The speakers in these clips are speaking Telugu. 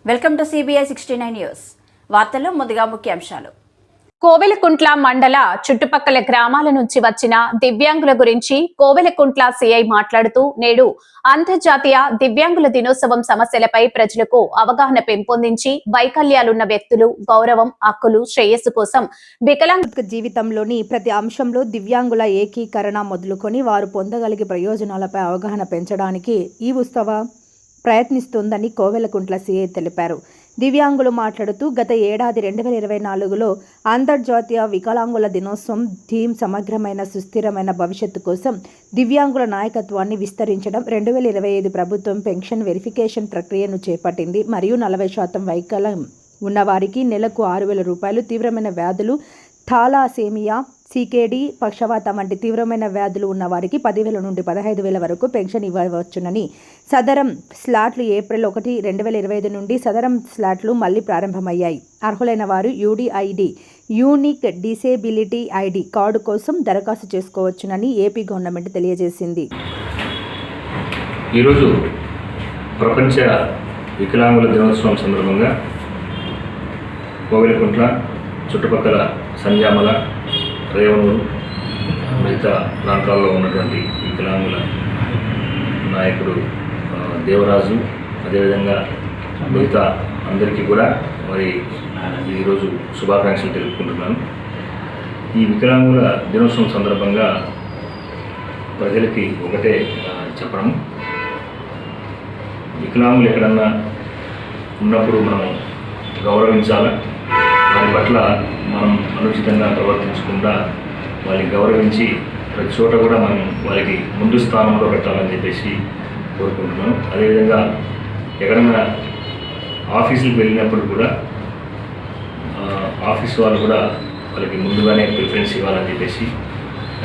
Welcome to CBI 69 news. వార్తల్లో ముందుగా ముఖ్యాంశాలు. కోవెలకుంట్ల మండల చుట్టుపక్కల గ్రామాల నుంచి వచ్చిన దివ్యాంగుల గురించి కోవెలకుంట్ల సిఐ మాట్లాడుతూ నేడు అంతర్జాతీయ దివ్యాంగుల దినోత్సవం సమస్యలపై ప్రజలకు అవగాహన పెంపొందించి వైకల్యాలున్న వ్యక్తులు గౌరవం, హక్కులు, శ్రేయస్సు కోసం వికలాంగుల జీవితంలోని ప్రతి అంశంలో దివ్యాంగుల ఏకీకరణ మొదలుకొని వారు పొందగలిగే ప్రయోజనాలపై అవగాహన పెంచడానికి ఈ ఉత్సవం ప్రయత్నిస్తుందని కోవెలకుంట్ల సిఐ తెలిపారు. దివ్యాంగులు మాట్లాడుతూ గత ఏడాది 2024లో అంతర్జాతీయ వికలాంగుల దినోత్సవం థీమ్ సమగ్రమైన సుస్థిరమైన భవిష్యత్తు కోసం దివ్యాంగుల నాయకత్వాన్ని విస్తరించడం, 2025 ప్రభుత్వం పెన్షన్ వెరిఫికేషన్ ప్రక్రియను చేపట్టింది మరియు 40% వైకల్యం ఉన్నవారికి నెలకు 6,000 రూపాయలు, తీవ్రమైన వ్యాధులు థాలాసేమియా, CKD, పక్షవాతం వంటి తీవ్రమైన వ్యాధులు ఉన్నవారికి 10,000 నుండి 15,000 వరకు పెన్షన్ ఇవ్వవచ్చునని, సదరం స్లాట్లు ఏప్రిల్ 1, 2025 నుండి సదరం స్లాట్లు మళ్లీ ప్రారంభమయ్యాయి. అర్హులైన వారు UDID unique disability ID card కోసం దరఖాస్తు చేసుకోవచ్చునని ఏపీ గవర్నమెంట్ తెలియజేసింది. ఈరోజు ప్రపంచ వికలాంగుల దినోత్సవం సందర్భంగా కోవెలకుంట్ల చుట్టుపక్కల సంజామల, రేవనూరు మిగతా ప్రాంతాల్లో ఉన్నటువంటి వికలాంగుల నాయకుడు దేవరాజు, అదేవిధంగా మిగతా అందరికీ కూడా మరి ఈరోజు శుభాకాంక్షలు తెలుపుకుంటున్నాను. ఈ వికలాంగుల దినోత్సవం సందర్భంగా ప్రజలకి ఒకటే చెప్పడం, వికలాంగులు ఎక్కడన్నా ఉన్నప్పుడు మనం గౌరవించాలి. వారి పట్ల మనం అనుచితంగా ప్రవర్తించకుండా వాళ్ళని గౌరవించి ప్రతి చోట కూడా మనం వాళ్ళకి ముందు స్థానంలో పెట్టాలని చెప్పేసి కోరుకుంటున్నాను. అదేవిధంగా ఎక్కడైనా ఆఫీసులకు వెళ్ళినప్పుడు కూడా ఆఫీస్ వాళ్ళు కూడా వాళ్ళకి ముందుగానే ప్రిఫరెన్స్ ఇవ్వాలని చెప్పేసి,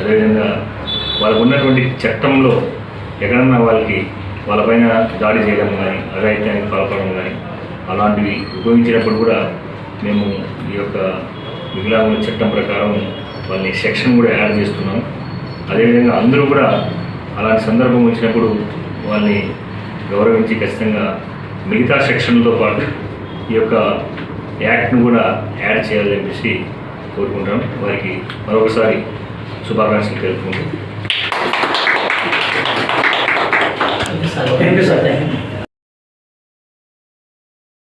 అదేవిధంగా వాళ్ళకు ఉన్నటువంటి చట్టంలో ఎక్కడన్నా వాళ్ళపైన దాడి చేయడం కానీ, అఘాయిత్యానికి పాల్పడడం కానీ అలాంటివి ఉపయోగించినప్పుడు కూడా మేము ఈ యొక్క వికలాంగుల చట్టం ప్రకారం వాళ్ళని సెక్షన్ కూడా యాడ్ చేస్తున్నాం. అదేవిధంగా అందరూ కూడా అలాంటి సందర్భం వచ్చినప్పుడు వాళ్ళని గౌరవించి ఖచ్చితంగా మిగతా సెక్షన్లతో పాటు ఈ యొక్క యాక్ట్ను కూడా యాడ్ చేయాలని చెప్పేసి కోరుకుంటాం. వారికి మరొకసారి శుభాకాంక్షలు తెలుపుకుంటాం.